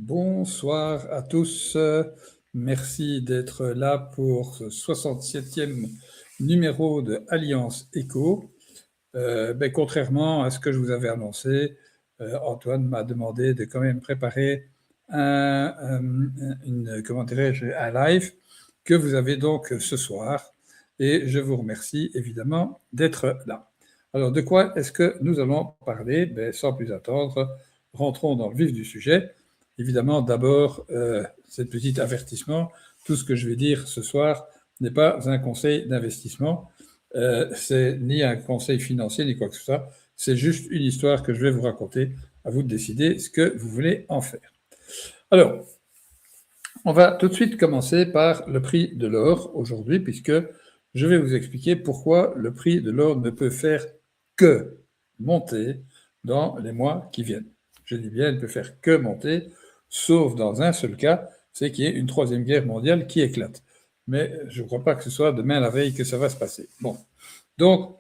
Bonsoir à tous. Merci d'être là pour ce 67e numéro de Alliance Éco. Contrairement à ce que je vous avais annoncé, Antoine m'a demandé de quand même préparer un live que vous avez donc ce soir. Et je vous remercie évidemment d'être là. Alors, de quoi est-ce que nous allons parler? Sans plus attendre, rentrons dans le vif du sujet. Évidemment, d'abord, ce petit avertissement, tout ce que je vais dire ce soir n'est pas un conseil d'investissement, c'est ni un conseil financier, ni quoi que ce soit, c'est juste une histoire que je vais vous raconter, à vous de décider ce que vous voulez en faire. Alors, on va tout de suite commencer par le prix de l'or aujourd'hui, puisque je vais vous expliquer pourquoi le prix de l'or ne peut faire que monter dans les mois qui viennent. Je dis bien, il ne peut faire que monter, sauf dans un seul cas, c'est qu'il y ait une troisième guerre mondiale qui éclate. Mais je ne crois pas que ce soit demain la veille que ça va se passer. Bon, donc,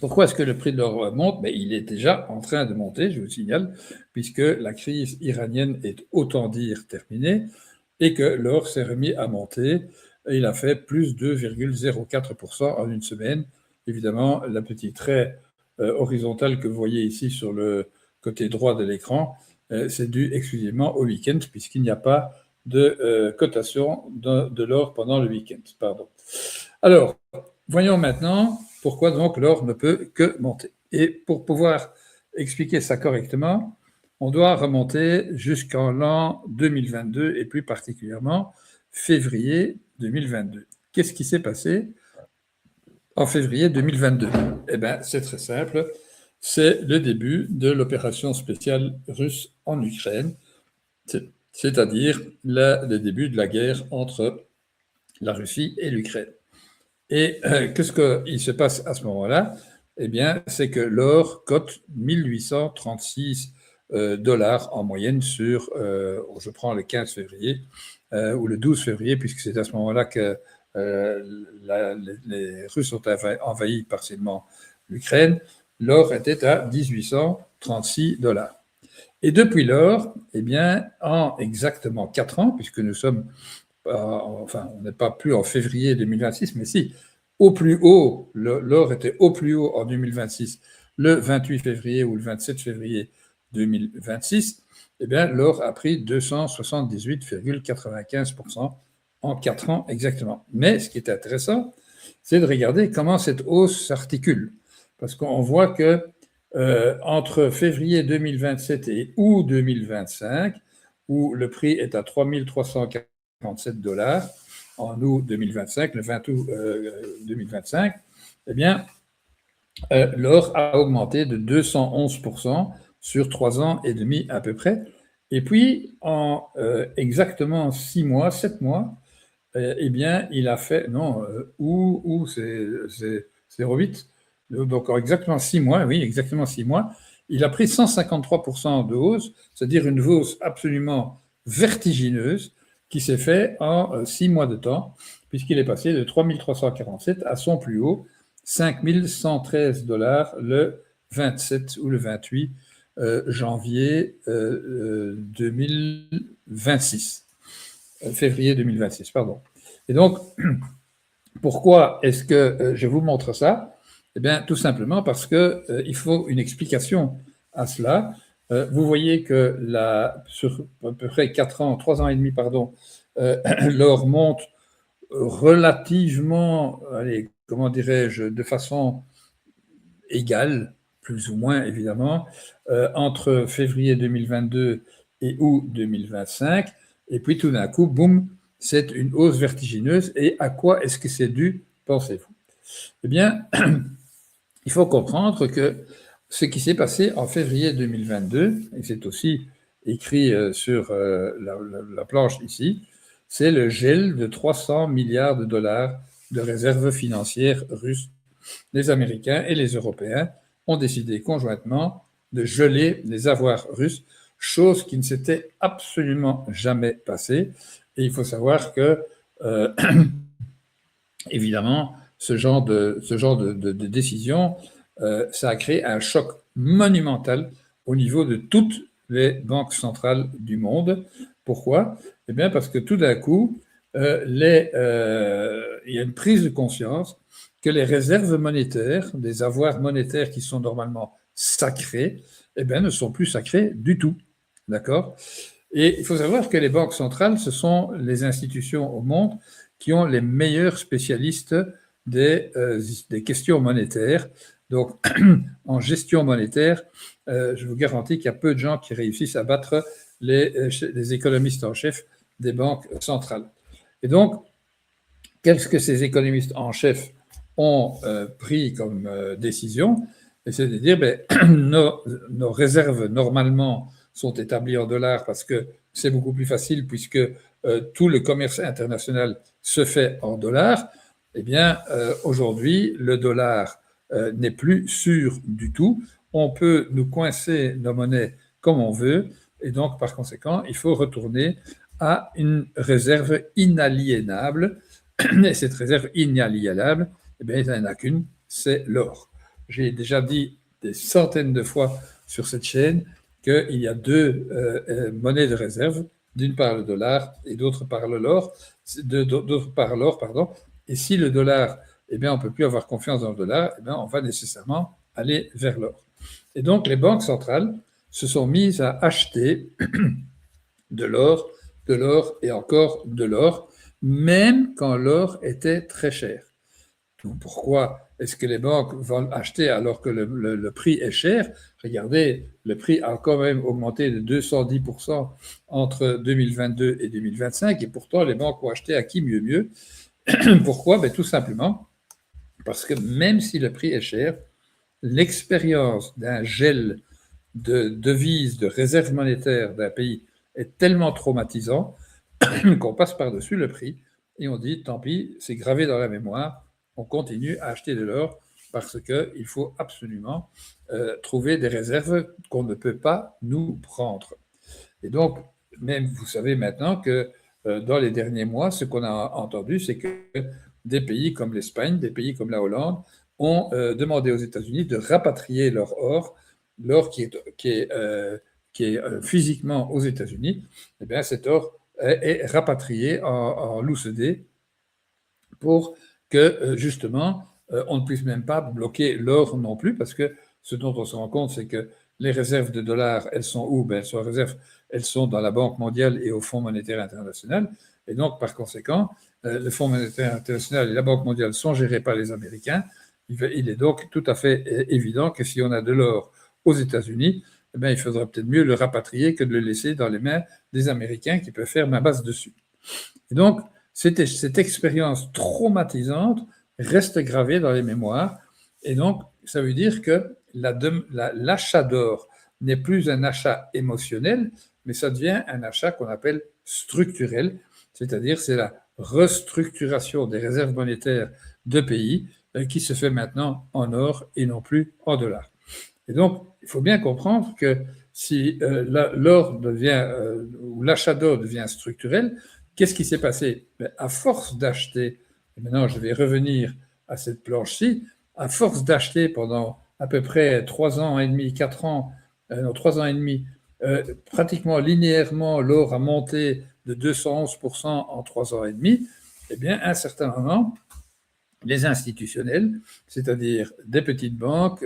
pourquoi est-ce que le prix de l'or monte? Il est déjà en train de monter, je vous signale, puisque la crise iranienne est autant dire terminée et que l'or s'est remis à monter. Il a fait plus de 2,04% en une semaine. Évidemment, la petite trait horizontale que vous voyez ici sur le côté droit de l'écran, c'est dû exclusivement au week-end, puisqu'il n'y a pas de cotation de l'or pendant le week-end. Pardon. Alors, voyons maintenant pourquoi donc l'or ne peut que monter. Et pour pouvoir expliquer ça correctement, on doit remonter jusqu'en l'an 2022 et plus particulièrement février 2022. Qu'est-ce qui s'est passé en février 2022? C'est très simple. C'est le début de l'opération spéciale russe en Ukraine, c'est-à-dire le début de la guerre entre la Russie et l'Ukraine. Et qu'est-ce qu'il se passe à ce moment-là? C'est que l'or cote 1836 dollars en moyenne sur, je prends le 15 février ou le 12 février, puisque c'est à ce moment-là que les Russes ont envahi partiellement l'Ukraine. L'or était à 1836 dollars. Et depuis lors, en exactement 4 ans, puisque nous sommes on n'est pas plus en février 2026, mais si, au plus haut, l'or était au plus haut en 2026, le 28 février ou le 27 février 2026, l'or a pris 278,95% en 4 ans exactement. Mais ce qui est intéressant, c'est de regarder comment cette hausse s'articule. Parce qu'on voit que entre février 2027 et août 2025, où le prix est à 3347 dollars en août 2025, le 20 août 2025, l'or a augmenté de 211% sur 3 ans et demi à peu près. Et puis, en exactement 6 mois, 7 mois, il a fait, c'est 0,8. Donc, en exactement 6 mois, oui, exactement 6 mois, il a pris 153% de hausse, c'est-à-dire une hausse absolument vertigineuse qui s'est faite en 6 mois de temps, puisqu'il est passé de 3347 à son plus haut, 5113 dollars le 27 ou le 28 janvier 2026. Février 2026, pardon. Et donc, pourquoi est-ce que je vous montre ça? Tout simplement parce qu'il faut une explication à cela. Vous voyez que sur à peu près 4 ans, 3 ans et demi, pardon, l'or monte relativement, comment dirais-je, de façon égale, plus ou moins évidemment, entre février 2022 et août 2025. Et puis tout d'un coup, boum, c'est une hausse vertigineuse. Et à quoi est-ce que c'est dû, pensez-vous? Il faut comprendre que ce qui s'est passé en février 2022, et c'est aussi écrit sur la planche ici, c'est le gel de 300 milliards de dollars de réserves financières russes. Les Américains et les Européens ont décidé conjointement de geler les avoirs russes, chose qui ne s'était absolument jamais passée. Et il faut savoir que, évidemment, ce genre de décision, ça a créé un choc monumental au niveau de toute les banques centrales du monde. Pourquoi? Eh bien, parce que tout d'un coup, il y a une prise de conscience que les réserves monétaires, des avoirs monétaires qui sont normalement sacrés, eh bien, ne sont plus sacrés du tout. D'accord? Et il faut savoir que les banques centrales, ce sont les institutions au monde qui ont les meilleurs spécialistes des questions monétaires. Donc, en gestion monétaire, je vous garantis qu'il y a peu de gens qui réussissent à battre les économistes en chef des banques centrales. Et donc, qu'est-ce que ces économistes en chef ont pris comme décision? C'est de dire, ben, nos réserves, normalement, sont établies en dollars parce que c'est beaucoup plus facile puisque tout le commerce international se fait en dollars. Eh bien, aujourd'hui, le dollar n'est plus sûr du tout. On peut nous coincer nos monnaies comme on veut. Et donc, par conséquent, il faut retourner à une réserve inaliénable. Et cette réserve inaliénable, eh bien, il n'y en a qu'une, c'est l'or. J'ai déjà dit des centaines de fois sur cette chaîne qu'il y a deux monnaies de réserve, d'une part le dollar et d'autre part l'or, pardon. Et si le dollar, eh bien, on ne peut plus avoir confiance dans le dollar, eh bien, on va nécessairement aller vers l'or. Et donc, les banques centrales se sont mises à acheter de l'or et encore de l'or, même quand l'or était très cher. Donc pourquoi est-ce que les banques vont acheter alors que le prix est cher? Regardez, le prix a quand même augmenté de 210% entre 2022 et 2025, et pourtant les banques ont acheté à qui mieux mieux. Pourquoi? Ben, tout simplement parce que même si le prix est cher, l'expérience d'un gel de devises, de réserves monétaires d'un pays est tellement traumatisant qu'on passe par-dessus le prix et on dit tant pis, c'est gravé dans la mémoire, on continue à acheter de l'or parce qu'il faut absolument trouver des réserves qu'on ne peut pas nous prendre. Et donc, même vous savez maintenant que dans les derniers mois, ce qu'on a entendu, c'est que des pays comme l'Espagne, des pays comme la Hollande ont demandé aux États-Unis de rapatrier leur or, l'or qui est physiquement aux États-Unis. Eh bien, cet or est rapatrié en l'OCDE pour que justement on ne puisse même pas bloquer l'or non plus, parce que ce dont on se rend compte, c'est que les réserves de dollars, elles sont où? Ben, elles sont dans la Banque mondiale et au Fonds monétaire international. Et donc, par conséquent, le Fonds monétaire international et la Banque mondiale sont gérés par les Américains. Il est donc tout à fait évident que si on a de l'or aux États-Unis, eh bien, il faudra peut-être mieux le rapatrier que de le laisser dans les mains des Américains qui peuvent faire main basse dessus. Et donc, cette expérience traumatisante reste gravée dans les mémoires. Et donc, ça veut dire que l'achat d'or n'est plus un achat émotionnel, mais ça devient un achat qu'on appelle structurel, c'est-à-dire c'est la restructuration des réserves monétaires de pays qui se fait maintenant en or et non plus en dollars. Et donc, il faut bien comprendre que si l'or devient, ou l'achat d'or devient structurel, qu'est-ce qui s'est passé? À force d'acheter, et maintenant je vais revenir à cette planche-ci, à force d'acheter pendant à peu près 3 ans et demi, 4 ans, 3 ans et demi, pratiquement linéairement, l'or a monté de 211% en 3 ans et demi, eh bien, à un certain moment, les institutionnels, c'est-à-dire des petites banques,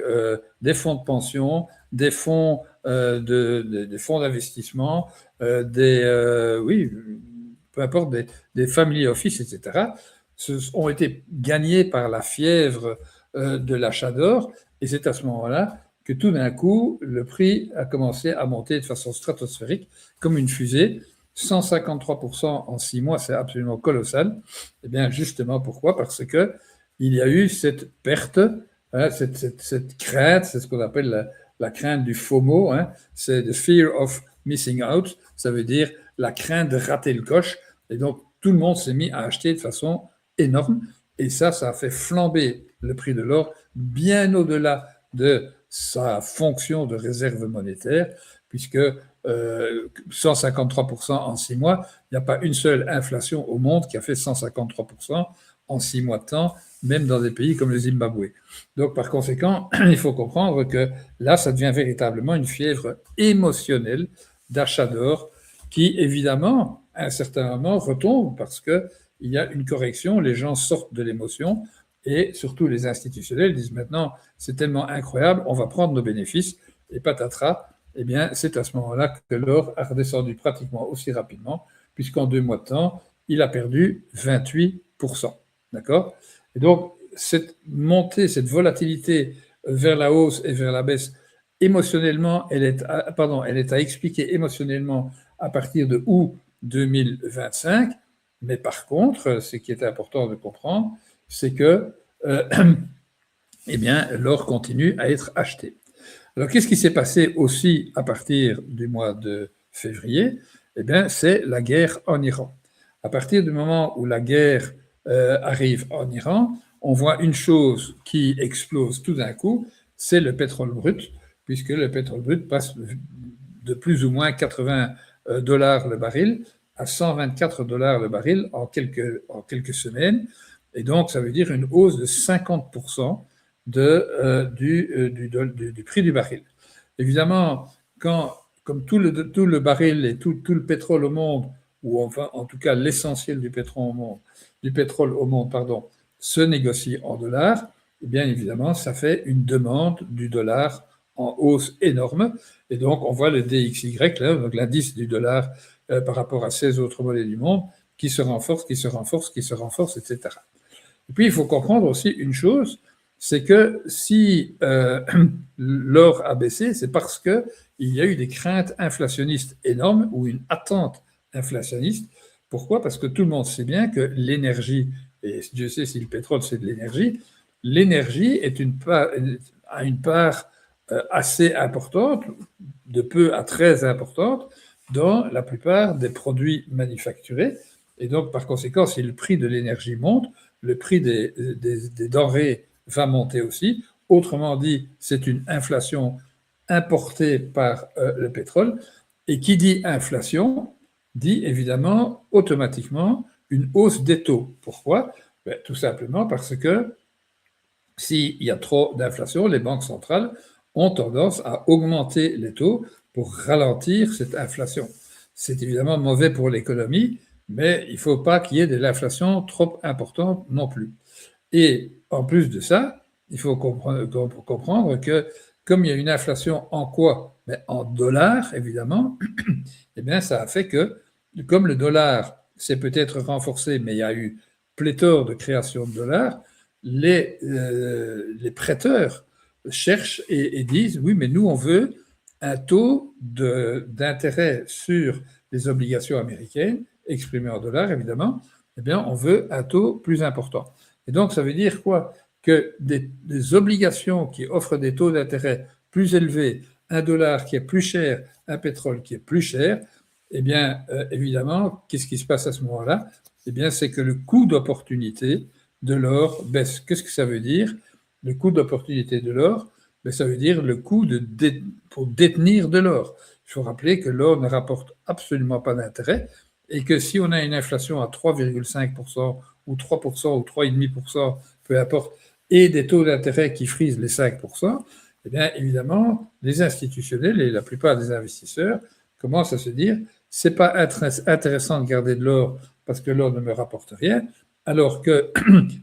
des fonds de pension, des fonds des fonds d'investissement, oui, peu importe, des family office, etc., ont été gagnés par la fièvre de l'achat d'or, et c'est à ce moment-là que tout d'un coup, le prix a commencé à monter de façon stratosphérique, comme une fusée. 153% en 6 mois, c'est absolument colossal. Eh bien, justement, pourquoi? Parce que il y a eu cette perte, hein, cette crainte, c'est ce qu'on appelle la crainte du FOMO, hein, c'est the fear of missing out, ça veut dire la crainte de rater le coche, et donc tout le monde s'est mis à acheter de façon énorme, et ça a fait flamber le prix de l'or bien au-delà de sa fonction de réserve monétaire, puisque 153% en 6 mois, il n'y a pas une seule inflation au monde qui a fait 153% en 6 mois de temps même dans des pays comme le Zimbabwe. Donc, par conséquent, il faut comprendre que là, ça devient véritablement une fièvre émotionnelle d'achat d'or qui, évidemment, à un certain moment, retombe parce qu'il y a une correction, les gens sortent de l'émotion et surtout les institutionnels disent maintenant, c'est tellement incroyable, on va prendre nos bénéfices et patatras, eh bien, c'est à ce moment-là que l'or a redescendu pratiquement aussi rapidement, puisqu'en 2 mois de temps, il a perdu 28%. D'accord? Et donc, cette montée, cette volatilité vers la hausse et vers la baisse, émotionnellement, elle est à expliquer émotionnellement à partir de août 2025. Mais par contre, ce qui est important de comprendre, c'est que eh bien, l'or continue à être acheté. Alors, qu'est-ce qui s'est passé aussi à partir du mois de février? Eh bien, c'est la guerre en Iran. À partir du moment où la guerre arrive en Iran, on voit une chose qui explose tout d'un coup, c'est le pétrole brut, puisque le pétrole brut passe de plus ou moins 80 dollars le baril à 124 dollars le baril en quelques semaines. Et donc, ça veut dire une hausse de 50% du prix du baril. Évidemment, comme tout le baril et tout le pétrole au monde, ou enfin en tout cas l'essentiel du pétrole au monde, pardon, se négocie en dollars, et bien évidemment, ça fait une demande du dollar en hausse énorme. Et donc, on voit le DXY, là, donc l'indice du dollar par rapport à 16 autres monnaies du monde, qui se renforce, etc. Et puis, il faut comprendre aussi une chose, c'est que si l'or a baissé, c'est parce qu'il y a eu des craintes inflationnistes énormes ou une attente inflationniste. Pourquoi? Parce que tout le monde sait bien que l'énergie, et Dieu sait si le pétrole c'est de l'énergie a une part assez importante, de peu à très importante, dans la plupart des produits manufacturés. Et donc, par conséquent, si le prix de l'énergie monte, le prix des denrées va monter aussi. Autrement dit, c'est une inflation importée par le pétrole. Et qui dit inflation, dit évidemment automatiquement une hausse des taux. Pourquoi? Ben, tout simplement parce que s'il y a trop d'inflation, les banques centrales ont tendance à augmenter les taux pour ralentir cette inflation. C'est évidemment mauvais pour l'économie, mais il ne faut pas qu'il y ait de l'inflation trop importante non plus. Et en plus de ça, il faut comprendre que comme il y a une inflation en quoi? Ben, en dollars, évidemment, eh bien, ça a fait que, comme le dollar s'est peut-être renforcé, mais il y a eu pléthore de création de dollars, les prêteurs cherchent et disent, oui, mais nous, on veut un taux d'intérêt sur les obligations américaines, exprimé en dollars, évidemment, eh bien, on veut un taux plus important. Et donc, ça veut dire quoi? Que des obligations qui offrent des taux d'intérêt plus élevés, un dollar qui est plus cher, un pétrole qui est plus cher, eh bien, évidemment, qu'est-ce qui se passe à ce moment-là? Eh bien, c'est que le coût d'opportunité de l'or baisse. Qu'est-ce que ça veut dire? Le coût d'opportunité de l'or, ben, ça veut dire le coût pour détenir de l'or. Il faut rappeler que l'or ne rapporte absolument pas d'intérêt et que si on a une inflation à 3,5% ou 3% ou 3,5%, peu importe, et des taux d'intérêt qui frisent les 5%, eh bien, évidemment, les institutionnels et la plupart des investisseurs commencent à se dire c'est pas intéressant de garder de l'or parce que l'or ne me rapporte rien, alors que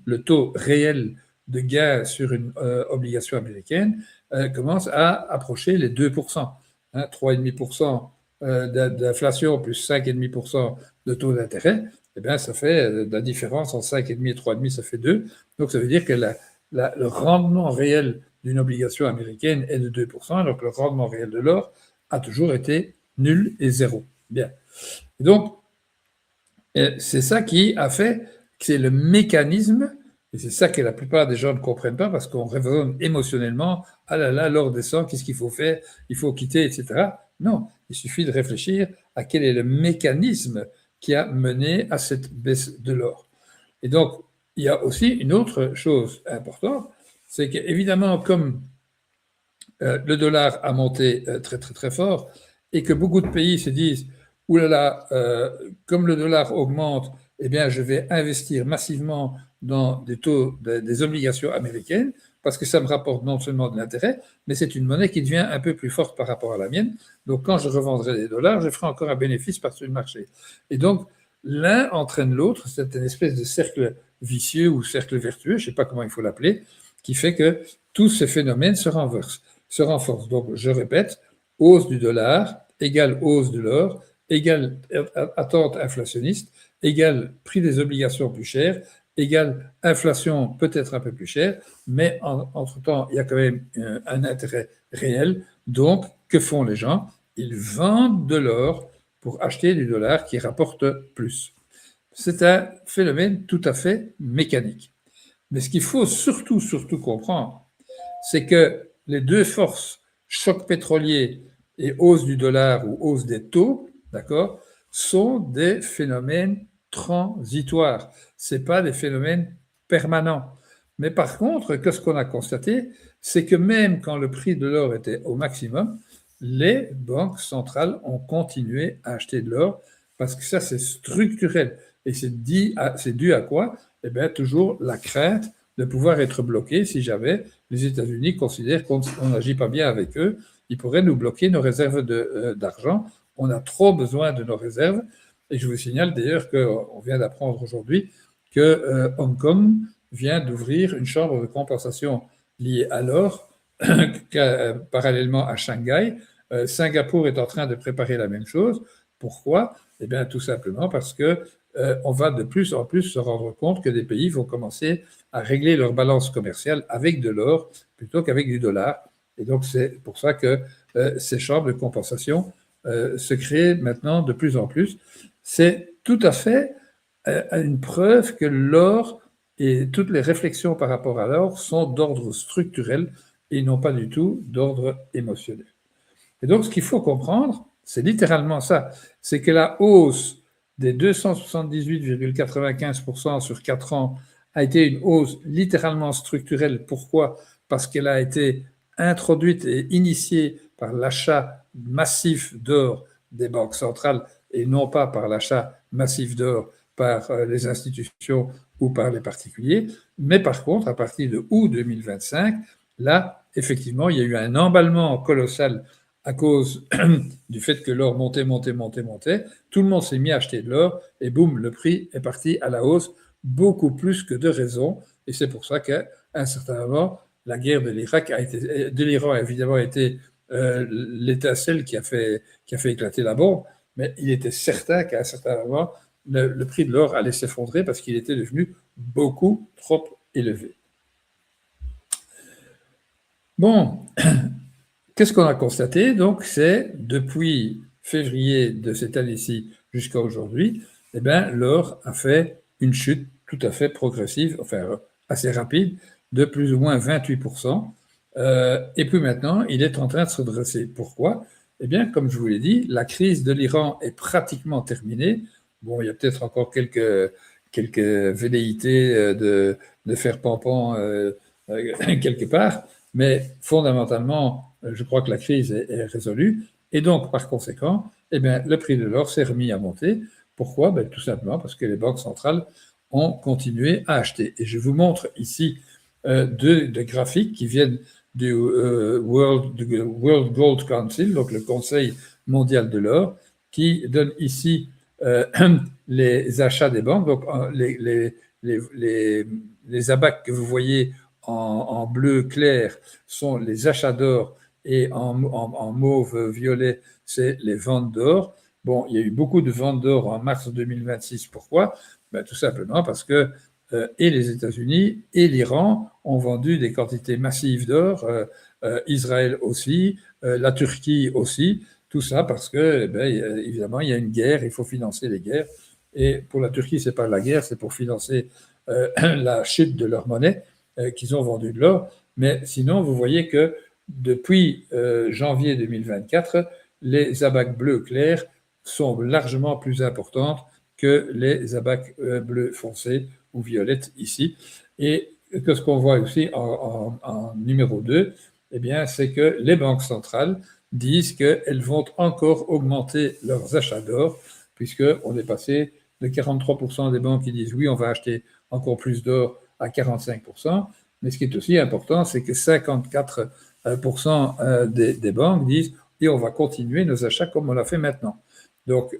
le taux réel de gain sur une obligation américaine commence à approcher les 2%. 3,5% d'inflation plus 5,5% de taux d'intérêt, eh bien, ça fait la différence entre 5,5 et 3,5, ça fait 2. Donc, ça veut dire que le rendement réel d'une obligation américaine est de 2%, alors que le rendement réel de l'or a toujours été nul et zéro. Bien. Et donc, c'est ça qui a fait que c'est le mécanisme, et c'est ça que la plupart des gens ne comprennent pas parce qu'on raisonne émotionnellement, ah là là, l'or descend, qu'est-ce qu'il faut faire? Il faut quitter, etc. Non, il suffit de réfléchir à quel est le mécanisme qui a mené à cette baisse de l'or. Et donc, il y a aussi une autre chose importante, c'est qu'évidemment, comme le dollar a monté très très très fort et que beaucoup de pays se disent, oulala, comme le dollar augmente, eh bien, je vais investir massivement dans des obligations américaines, parce que ça me rapporte non seulement de l'intérêt, mais c'est une monnaie qui devient un peu plus forte par rapport à la mienne. Donc, quand je revendrai des dollars, je ferai encore un bénéfice par-dessus le marché. Et donc, l'un entraîne l'autre, c'est une espèce de cercle vicieux ou cercle vertueux, je ne sais pas comment il faut l'appeler, qui fait que tous ces phénomènes se renforcent. Donc, je répète, hausse du dollar égale hausse de l'or, égale attente inflationniste, égale prix des obligations plus cher, égale inflation peut-être un peu plus chère, mais entre-temps, il y a quand même un intérêt réel. Donc, que font les gens? Ils vendent de l'or pour acheter du dollar qui rapporte plus. C'est un phénomène tout à fait mécanique. Mais ce qu'il faut surtout comprendre, c'est que les deux forces, choc pétrolier et hausse du dollar ou hausse des taux, d'accord, sont des phénomènes transitoires. Ce pas des phénomènes permanents. Mais par contre, ce qu'on a constaté, c'est que même quand le prix de l'or était au maximum, les banques centrales ont continué à acheter de l'or parce que ça, c'est structurel. Et c'est dû à quoi? Eh bien, toujours la crainte de pouvoir être bloqué si jamais les États-Unis considèrent qu'on n'agit pas bien avec eux. Ils pourraient nous bloquer nos réserves d'argent. On a trop besoin de nos réserves. Et je vous signale d'ailleurs qu'on vient d'apprendre aujourd'hui que Hong Kong vient d'ouvrir une chambre de compensation liée à l'or, parallèlement à Shanghai. Singapour est en train de préparer la même chose. Pourquoi? Eh bien, tout simplement parce que on va de plus en plus se rendre compte que des pays vont commencer à régler leur balance commerciale avec de l'or plutôt qu'avec du dollar. Et donc, c'est pour ça que ces chambres de compensation se créent maintenant de plus en plus. C'est tout à fait une preuve que l'or et toutes les réflexions par rapport à l'or sont d'ordre structurel et non pas du tout d'ordre émotionnel. Et donc, ce qu'il faut comprendre, c'est littéralement ça, c'est que la hausse des 278,95% sur 4 ans a été une hausse littéralement structurelle. Pourquoi? Parce qu'elle a été introduite et initiée par l'achat massif d'or des banques centrales et non pas par l'achat massif d'or par les institutions ou par les particuliers. Mais par contre, à partir de août 2025, là, effectivement, il y a eu un emballement colossal à cause du fait que l'or montait. Tout le monde s'est mis à acheter de l'or et boum, le prix est parti à la hausse, beaucoup plus que de raison. Et c'est pour ça qu'à un certain moment, la guerre de l'Iran a évidemment été l'étincelle qui a fait éclater la bombe, mais il était certain qu'à un certain moment, le prix de l'or allait s'effondrer parce qu'il était devenu beaucoup trop élevé. Bon, qu'est-ce qu'on a constaté? Donc, c'est depuis février de cette année-ci jusqu'à aujourd'hui, eh bien, l'or a fait une chute tout à fait progressive, enfin assez rapide, de plus ou moins 28%. Et puis maintenant, il est en train de se redresser. Pourquoi? Eh bien, comme je vous l'ai dit, la crise de l'Iran est pratiquement terminée. Bon, il y a peut-être encore quelques velléités de faire pampan quelque part, mais fondamentalement, je crois que la crise est résolue. Et donc, par conséquent, eh bien, le prix de l'or s'est remis à monter. Pourquoi? Ben, tout simplement parce que les banques centrales ont continué à acheter. Et je vous montre ici deux graphiques qui viennent du World Gold Council, donc le Conseil mondial de l'or, qui donne ici les achats des banques. Donc, les ABAC que vous voyez en bleu clair sont les achats d'or et en mauve violet, c'est les ventes d'or. Bon, il y a eu beaucoup de ventes d'or en mars 2026. Pourquoi? Ben, tout simplement parce que et les États-Unis et l'Iran ont vendu des quantités massives d'or, Israël aussi, la Turquie aussi, tout ça parce que, évidemment, il y a une guerre, il faut financer les guerres. Et pour la Turquie, c'est pas la guerre, c'est pour financer la chute de leur monnaie qu'ils ont vendu de l'or. Mais sinon, vous voyez que depuis janvier 2024, les abacs bleus clairs sont largement plus importantes que les abacs bleus foncés ou violettes ici. Et que ce qu'on voit aussi en numéro 2, eh bien, c'est que les banques centrales disent qu'elles vont encore augmenter leurs achats d'or, puisqu'on est passé de 43% des banques qui disent oui, on va acheter encore plus d'or à 45%. Mais ce qui est aussi important, c'est que 54% des banques disent et on va continuer nos achats comme on l'a fait maintenant. Donc,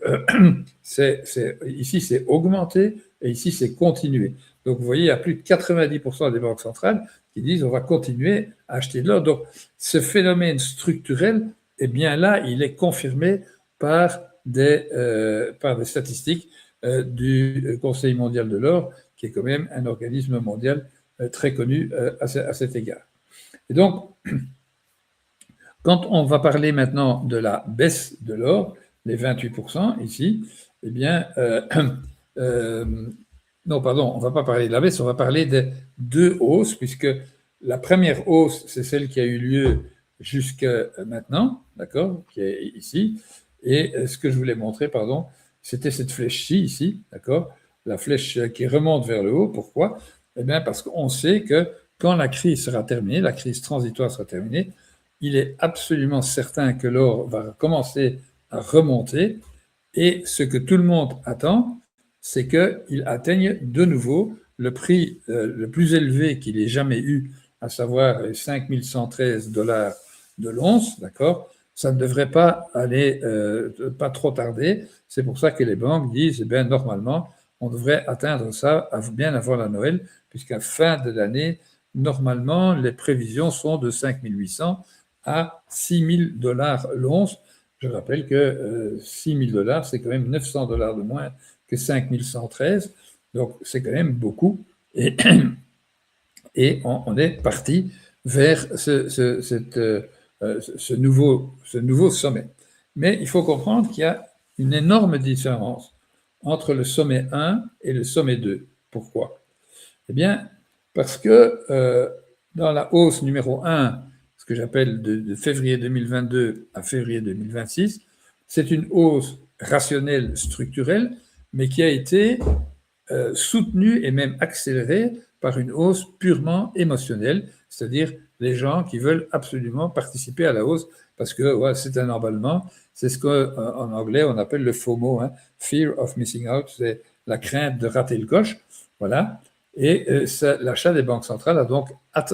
ici, c'est augmenter et ici, c'est continuer. Donc, vous voyez, il y a plus de 90% des banques centrales qui disent on va continuer à acheter de l'or. Donc, ce phénomène structurel, eh bien là, il est confirmé par des statistiques du Conseil mondial de l'or, qui est quand même un organisme mondial très connu à cet égard. Et donc, quand on va parler maintenant de la baisse de l'or, les 28% ici, eh bien, non, pardon, on ne va pas parler de la baisse, on va parler des deux hausses, puisque la première hausse, c'est celle qui a eu lieu jusqu'à maintenant, d'accord, qui est ici, et ce que je voulais montrer, pardon, c'était cette flèche-ci, ici, d'accord, la flèche qui remonte vers le haut. Pourquoi? Eh bien, parce qu'on sait que quand la crise sera terminée, la crise transitoire sera terminée, il est absolument certain que l'or va commencer à remonter, et ce que tout le monde attend, c'est qu'il atteigne de nouveau le prix le plus élevé qu'il ait jamais eu, à savoir les 5 113 dollars de l'once, d'accord? Ça ne devrait pas aller, pas trop tarder. C'est pour ça que les banques disent, eh bien, normalement, on devrait atteindre ça bien avant la Noël, puisqu'à fin de l'année, normalement, les prévisions sont de 5 800 à 6 000 dollars l'once. Je rappelle que 6 000 dollars, c'est quand même 900 dollars de moins que 5 113. Donc, c'est quand même beaucoup. Et, on est parti vers ce nouveau sommet. Mais il faut comprendre qu'il y a une énorme différence entre le sommet 1 et le sommet 2. Pourquoi? Eh bien, parce que dans la hausse numéro 1, ce que j'appelle de février 2022 à février 2026, c'est une hausse rationnelle, structurelle, mais qui a été soutenue et même accélérée par une hausse purement émotionnelle, c'est-à-dire les gens qui veulent absolument participer à la hausse parce que ouais, c'est un emballement. C'est ce qu'en anglais on appelle le FOMO, hein, Fear of Missing Out, c'est la crainte de rater le coche. Voilà. Et l'achat des banques centrales a donc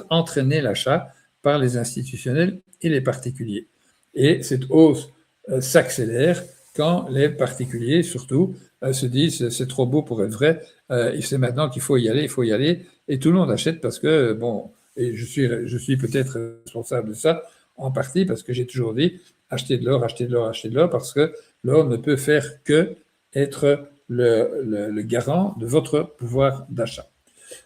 entraîné l'achat par les institutionnels et les particuliers. Et cette hausse s'accélère quand les particuliers, surtout, se disent c'est trop beau pour être vrai, c'est maintenant qu'il faut y aller, et tout le monde achète parce que, bon, et je suis peut-être responsable de ça, en partie parce que j'ai toujours dit achetez de l'or, achetez de l'or, achetez de l'or, parce que l'or ne peut faire que être le garant de votre pouvoir d'achat.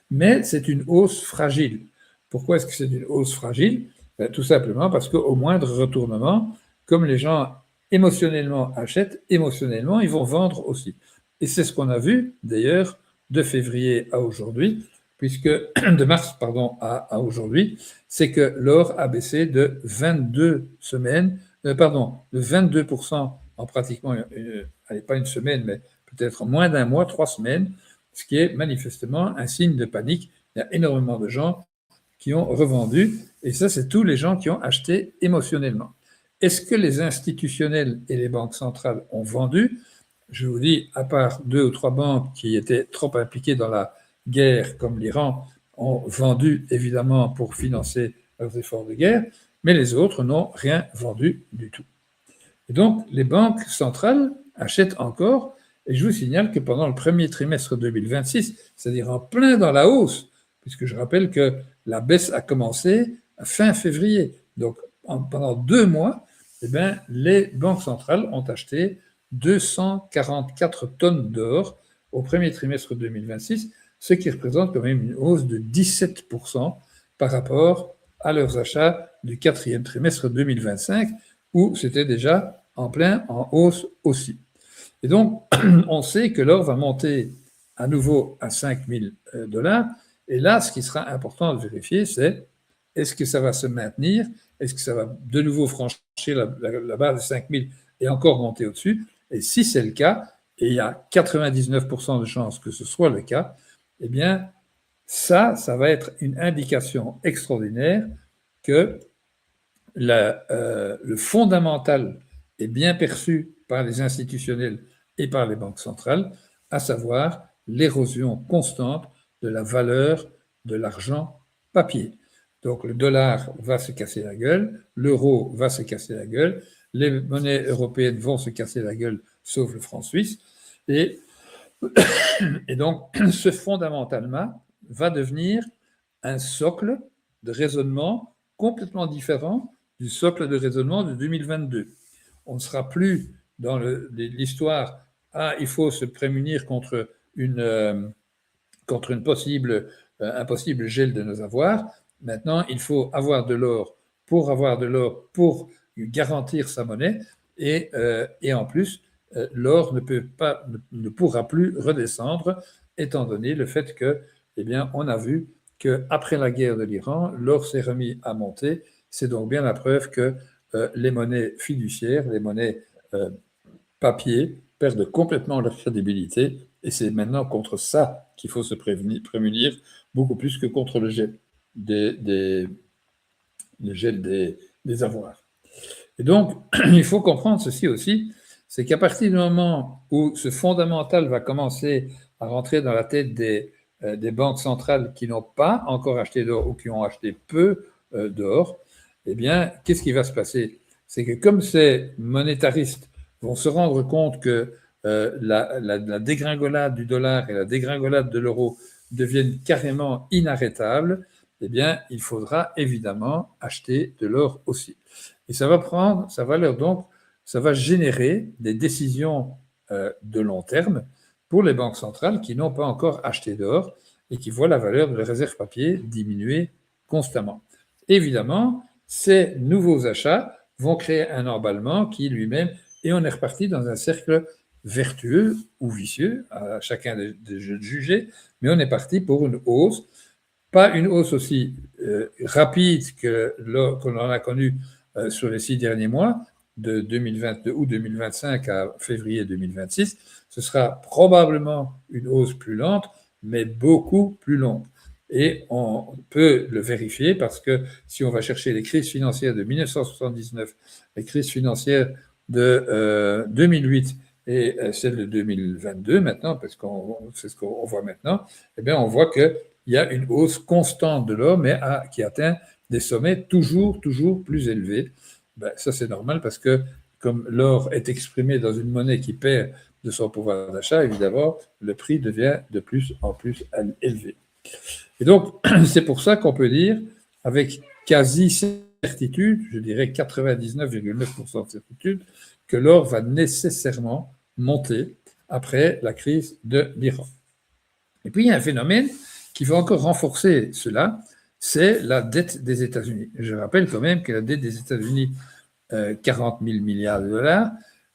Mais c'est une hausse fragile. Pourquoi est-ce que c'est une hausse fragile? Tout simplement parce qu'au moindre retournement, comme les gens émotionnellement achètent, émotionnellement, ils vont vendre aussi. Et c'est ce qu'on a vu, d'ailleurs, de février à aujourd'hui, puisque de mars pardon, à aujourd'hui, c'est que l'or a baissé de 22 semaines, de 22% en pratiquement, allez, pas une semaine, mais peut-être moins d'un mois, 3 semaines, ce qui est manifestement un signe de panique. Il y a énormément de gens qui ont revendu, et ça, c'est tous les gens qui ont acheté émotionnellement. Est-ce que les institutionnels et les banques centrales ont vendu? Je vous dis, à part 2 ou 3 banques qui étaient trop impliquées dans la guerre, comme l'Iran, ont vendu évidemment pour financer leurs efforts de guerre, mais les autres n'ont rien vendu du tout. Et donc, les banques centrales achètent encore, et je vous signale que pendant le premier trimestre 2026, c'est-à-dire en plein dans la hausse, puisque je rappelle que la baisse a commencé à fin février, donc pendant 2 mois, eh bien, les banques centrales ont acheté 244 tonnes d'or au premier trimestre 2026, ce qui représente quand même une hausse de 17% par rapport à leurs achats du quatrième trimestre 2025, où c'était déjà en plein en hausse aussi. Et donc, on sait que l'or va monter à nouveau à 5 000 dollars. Et là, ce qui sera important de vérifier, c'est est-ce que ça va se maintenir? Est-ce que ça va de nouveau franchir la barre des 5 000 et encore monter au-dessus? Et si c'est le cas, et il y a 99% de chances que ce soit le cas, eh bien, ça va être une indication extraordinaire que le fondamental est bien perçu par les institutionnels et par les banques centrales, à savoir l'érosion constante de la valeur de l'argent papier. Donc le dollar va se casser la gueule, l'euro va se casser la gueule, les monnaies européennes vont se casser la gueule, sauf le franc suisse. Et donc, ce fondamentalement va devenir un socle de raisonnement complètement différent du socle de raisonnement de 2022. On ne sera plus dans l'histoire « Ah, il faut se prémunir contre un possible gel de nos avoirs ». Maintenant, il faut avoir de l'or pour garantir sa monnaie. Et en plus, l'or ne pourra plus redescendre, étant donné le fait que, eh bien, on a vu qu'après la guerre de l'Iran, l'or s'est remis à monter. C'est donc bien la preuve que les monnaies fiduciaires, les monnaies papier, perdent complètement leur crédibilité. Et c'est maintenant contre ça qu'il faut se prémunir, beaucoup plus que contre le gel des avoirs. Et donc, il faut comprendre ceci aussi, c'est qu'à partir du moment où ce fondamental va commencer à rentrer dans la tête des banques centrales qui n'ont pas encore acheté d'or ou qui ont acheté peu d'or, eh bien, qu'est-ce qui va se passer? C'est que comme ces monétaristes vont se rendre compte que la dégringolade du dollar et la dégringolade de l'euro deviennent carrément inarrêtables, eh bien, il faudra évidemment acheter de l'or aussi. Et ça va générer des décisions de long terme pour les banques centrales qui n'ont pas encore acheté d'or et qui voient la valeur de leurs réserves papier diminuer constamment. Évidemment, ces nouveaux achats vont créer un emballement qui lui-même, et on est reparti dans un cercle vertueux ou vicieux, à chacun de juger, mais on est parti pour une hausse, pas une hausse aussi rapide qu'on en a connue sur les 6 derniers mois, de 2022 ou 2025 à février 2026, ce sera probablement une hausse plus lente, mais beaucoup plus longue. Et on peut le vérifier parce que si on va chercher les crises financières de 1979, les crises financières de 2008 et celle de 2022 maintenant, parce que c'est ce qu'on voit maintenant, eh bien on voit qu'il y a une hausse constante de l'or, mais qui atteint des sommets toujours plus élevés. Ben, ça, c'est normal parce que comme l'or est exprimé dans une monnaie qui perd de son pouvoir d'achat, évidemment, le prix devient de plus en plus élevé. Et donc, c'est pour ça qu'on peut dire, avec quasi-certitude, je dirais 99,9% de certitude, que l'or va nécessairement monter après la crise de l'Iran. Et puis, il y a un phénomène qui va encore renforcer cela, c'est la dette des États-Unis. Je rappelle quand même que la dette des États-Unis, 40 000 milliards de dollars,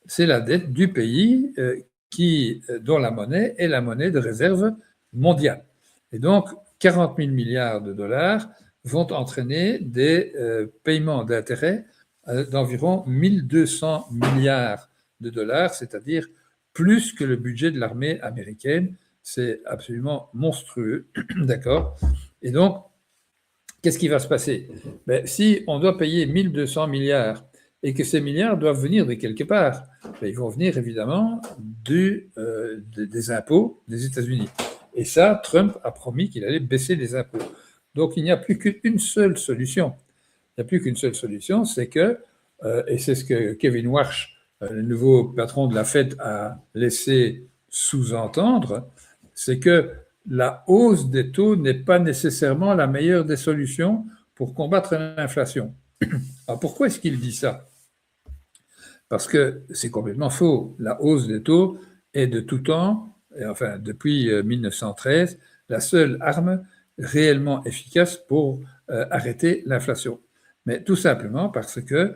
c'est la dette du pays dont la monnaie est la monnaie de réserve mondiale. Et donc, 40 000 milliards de dollars vont entraîner des paiements d'intérêts d'environ 1200 milliards de dollars, c'est-à-dire plus que le budget de l'armée américaine. C'est absolument monstrueux, d'accord? Et donc, qu'est-ce qui va se passer? Si on doit payer 1200 milliards et que ces milliards doivent venir de quelque part, ils vont venir évidemment des impôts des États-Unis. Et ça, Trump a promis qu'il allait baisser les impôts. Donc, il n'y a plus qu'une seule solution. Il n'y a plus qu'une seule solution, c'est que, et c'est ce que Kevin Warsh, le nouveau patron de la Fed, a laissé sous-entendre, c'est que la hausse des taux n'est pas nécessairement la meilleure des solutions pour combattre l'inflation. Alors pourquoi est-ce qu'il dit ça? Parce que c'est complètement faux. La hausse des taux est de tout temps, enfin depuis 1913, la seule arme réellement efficace pour arrêter l'inflation. Mais tout simplement parce que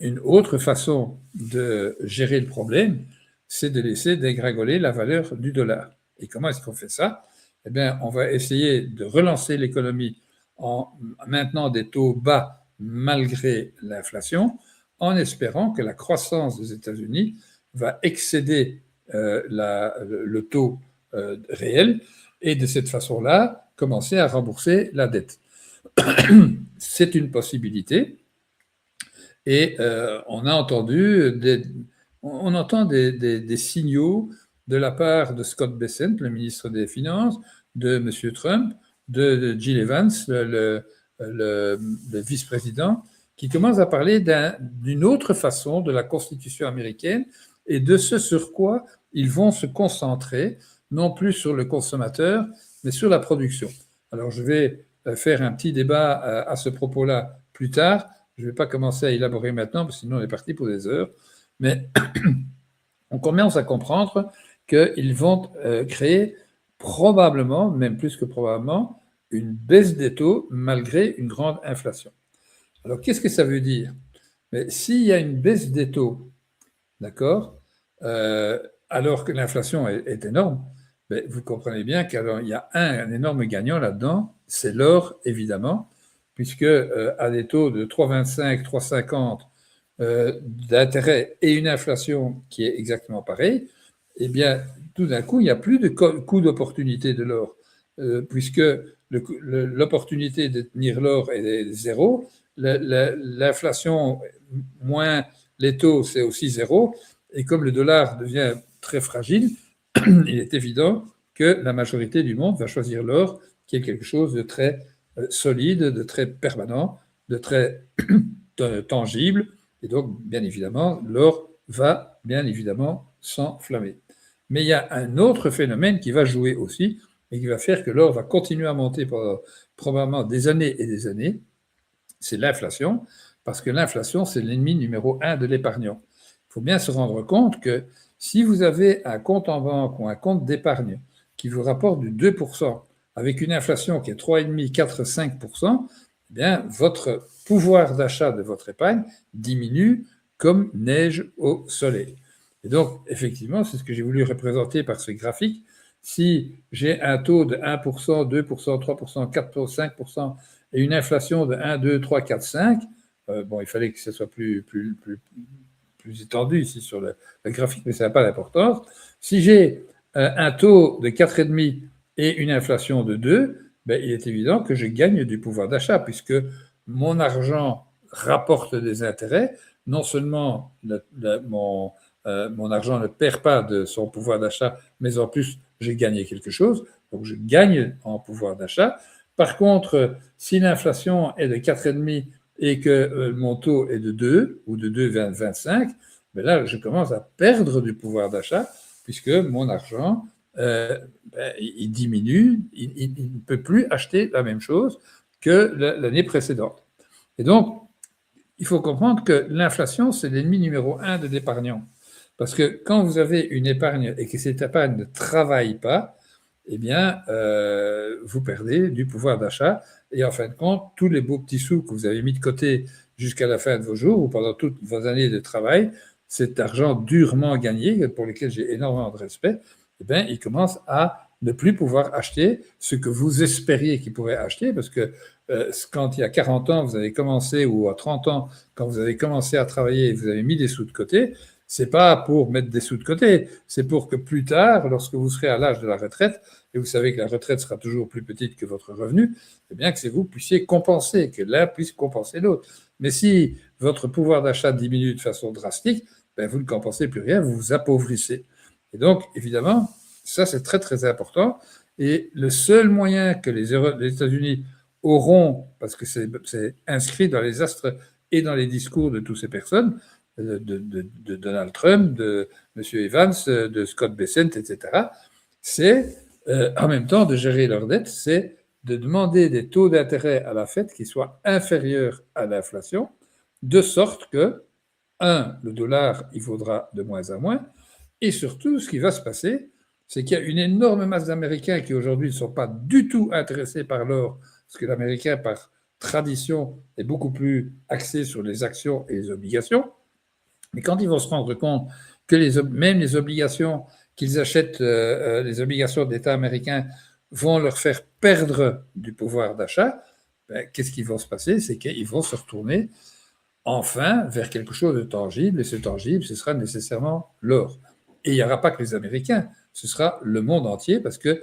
une autre façon de gérer le problème, c'est de laisser dégringoler la valeur du dollar. Et comment est-ce qu'on fait ça? Eh bien, on va essayer de relancer l'économie en maintenant des taux bas malgré l'inflation, en espérant que la croissance des États-Unis va excéder le taux réel et de cette façon-là, commencer à rembourser la dette. C'est une possibilité et on entend des signaux de la part de Scott Bessent, le ministre des Finances, de M. Trump, de Jill Evans, le vice-président, qui commencent à parler d'une autre façon de la Constitution américaine et de ce sur quoi ils vont se concentrer, non plus sur le consommateur, mais sur la production. Alors, je vais faire un petit débat à ce propos-là plus tard. Je ne vais pas commencer à élaborer maintenant, parce que sinon on est parti pour des heures. Mais on commence à comprendre qu'ils vont créer probablement, même plus que probablement, une baisse des taux malgré une grande inflation. Alors, qu'est-ce que ça veut dire? Mais s'il y a une baisse des taux, d'accord, alors que l'inflation est énorme, mais vous comprenez bien qu'il y a un énorme gagnant là-dedans, c'est l'or, évidemment, puisque à des taux de 3,25, 3,50 d'intérêt et une inflation qui est exactement pareille, eh bien, tout d'un coup, il n'y a plus de coût d'opportunité de l'or, puisque l'opportunité de tenir l'or est zéro, l'inflation moins les taux, c'est aussi zéro, et comme le dollar devient très fragile, il est évident que la majorité du monde va choisir l'or, qui est quelque chose de très solide, de très permanent, de très tangible, et donc, bien évidemment, l'or va bien évidemment s'enflammer. Mais il y a un autre phénomène qui va jouer aussi, et qui va faire que l'or va continuer à monter pendant probablement des années et des années, c'est l'inflation, parce que l'inflation, c'est l'ennemi numéro un de l'épargnant. Il faut bien se rendre compte que si vous avez un compte en banque ou un compte d'épargne qui vous rapporte du 2%, avec une inflation qui est 3,5, 4, 5%, eh bien, votre pouvoir d'achat de votre épargne diminue comme neige au soleil. Et donc, effectivement, c'est ce que j'ai voulu représenter par ce graphique. Si j'ai un taux de 1%, 2%, 3%, 4%, 5%, et une inflation de 1, 2, 3, 4, 5, bon, il fallait que ce soit plus étendu ici sur le graphique, mais ça n'a pas d'importance. Si j'ai un taux de 4,5 et une inflation de 2, ben, il est évident que je gagne du pouvoir d'achat, puisque mon argent rapporte des intérêts. Non seulement mon argent ne perd pas de son pouvoir d'achat, mais en plus, j'ai gagné quelque chose. Donc, je gagne en pouvoir d'achat. Par contre, si l'inflation est de 4,5 et que mon taux est de 2 ou de 2,25, ben là, je commence à perdre du pouvoir d'achat puisque mon argent, il diminue, il ne peut plus acheter la même chose que l'année précédente. Et donc, il faut comprendre que l'inflation, c'est l'ennemi numéro un de l'épargnant. Parce que quand vous avez une épargne et que cette épargne ne travaille pas, eh bien, vous perdez du pouvoir d'achat. Et en fin de compte, tous les beaux petits sous que vous avez mis de côté jusqu'à la fin de vos jours ou pendant toutes vos années de travail, cet argent durement gagné, pour lequel j'ai énormément de respect, eh bien, il commence à ne plus pouvoir acheter ce que vous espériez qu'il pourrait acheter, parce que quand il y a 40 ans, vous avez commencé, ou à 30 ans, quand vous avez commencé à travailler et vous avez mis des sous de côté, c'est pas pour mettre des sous de côté, c'est pour que plus tard, lorsque vous serez à l'âge de la retraite, et vous savez que la retraite sera toujours plus petite que votre revenu, eh bien que vous puissiez compenser, que l'un puisse compenser l'autre. Mais si votre pouvoir d'achat diminue de façon drastique, ben vous ne compensez plus rien, vous vous appauvrissez. Et donc, évidemment, ça c'est très très important. Et le seul moyen que les États-Unis auront, parce que c'est inscrit dans les astres et dans les discours de toutes ces personnes, de Donald Trump, de M. Evans, de Scott Bessent, etc., c'est en même temps de gérer leurs dettes, c'est de demander des taux d'intérêt à la Fed qui soient inférieurs à l'inflation, de sorte que, le dollar, il vaudra de moins en moins, et surtout, ce qui va se passer, c'est qu'il y a une énorme masse d'Américains qui aujourd'hui ne sont pas du tout intéressés par l'or, parce que l'Américain, par tradition, est beaucoup plus axé sur les actions et les obligations. Mais quand ils vont se rendre compte que même les obligations qu'ils achètent, les obligations d'État américains, vont leur faire perdre du pouvoir d'achat, ben, qu'est-ce qui va se passer? C'est qu'ils vont se retourner enfin vers quelque chose de tangible, et ce tangible, ce sera nécessairement l'or. Et il n'y aura pas que les Américains, ce sera le monde entier, parce que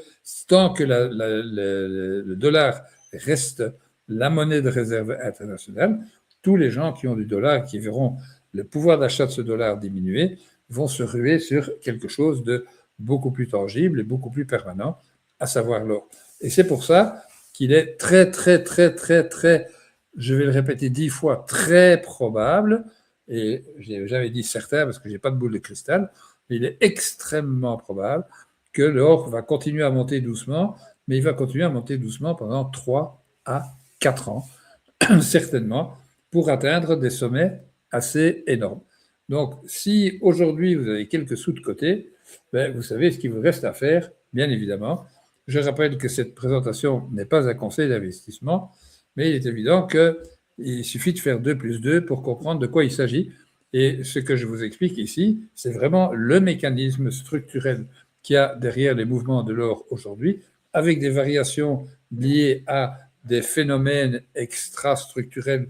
tant que le dollar reste la monnaie de réserve internationale, tous les gens qui ont du dollar, qui verront le pouvoir d'achat de ce dollar diminuer, vont se ruer sur quelque chose beaucoup plus tangible et beaucoup plus permanent, à savoir l'or. Et c'est pour ça qu'il est très, très, très, très, très, je vais le répéter 10 fois, très probable, et j'avais dit certain parce que je n'ai pas de boule de cristal, mais il est extrêmement probable que l'or va continuer à monter doucement, mais il va continuer à monter doucement pendant 3 à 4 ans, certainement, pour atteindre des sommets assez énormes. Donc, si aujourd'hui vous avez quelques sous de côté, ben, vous savez ce qu'il vous reste à faire, bien évidemment. Je rappelle que cette présentation n'est pas un conseil d'investissement, mais il est évident qu'il suffit de faire 2 plus 2 pour comprendre de quoi il s'agit. Et ce que je vous explique ici, c'est vraiment le mécanisme structurel qu'il y a derrière les mouvements de l'or aujourd'hui, avec des variations liées à des phénomènes extrastructurels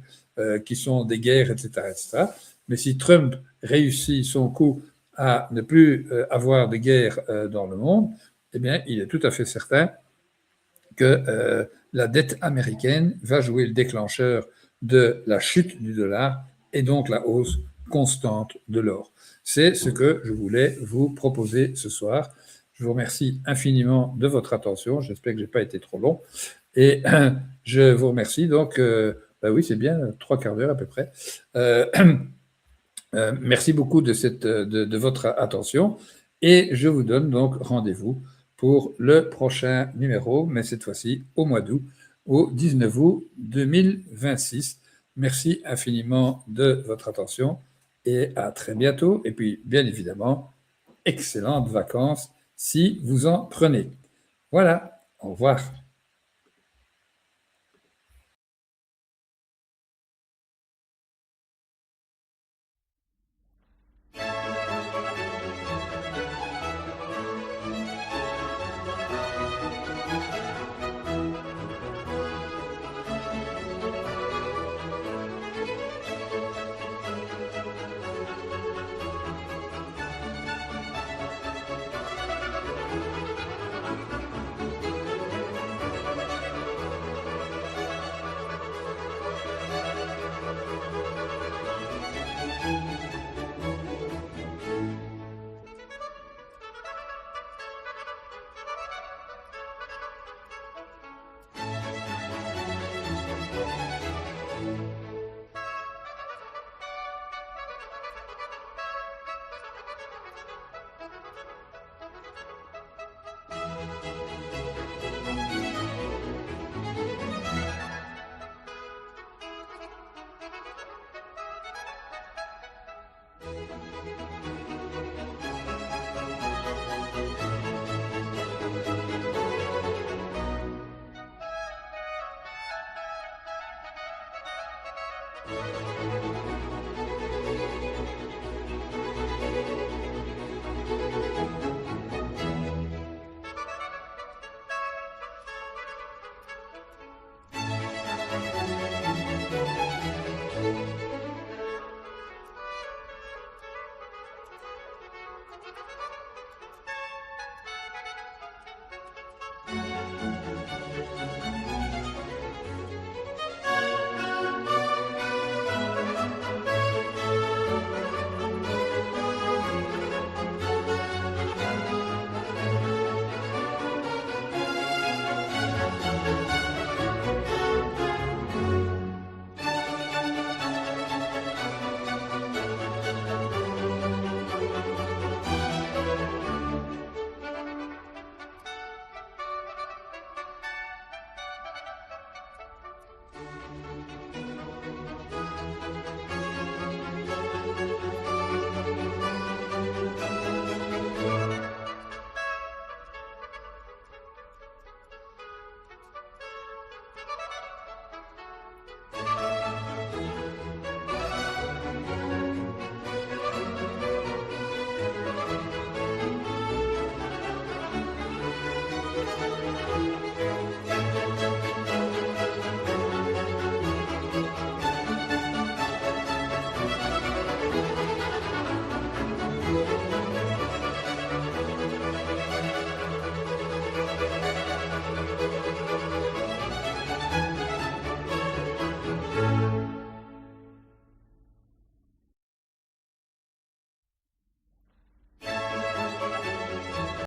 qui sont des guerres, etc., etc. Mais si Trump réussit son coup à ne plus avoir de guerre dans le monde, eh bien, il est tout à fait certain que la dette américaine va jouer le déclencheur de la chute du dollar et donc la hausse constante de l'or. C'est ce que je voulais vous proposer ce soir. Je vous remercie infiniment de votre attention. J'espère que je n'ai pas été trop long. Et je vous remercie. Donc, bah oui, c'est bien, 3/4 d'heure à peu près. Merci beaucoup de votre attention. Et je vous donne donc rendez-vous pour le prochain numéro, mais cette fois-ci au mois d'août, au 19 août 2026. Merci infiniment de votre attention et à très bientôt. Et puis, bien évidemment, excellentes vacances si vous en prenez. Voilà, au revoir.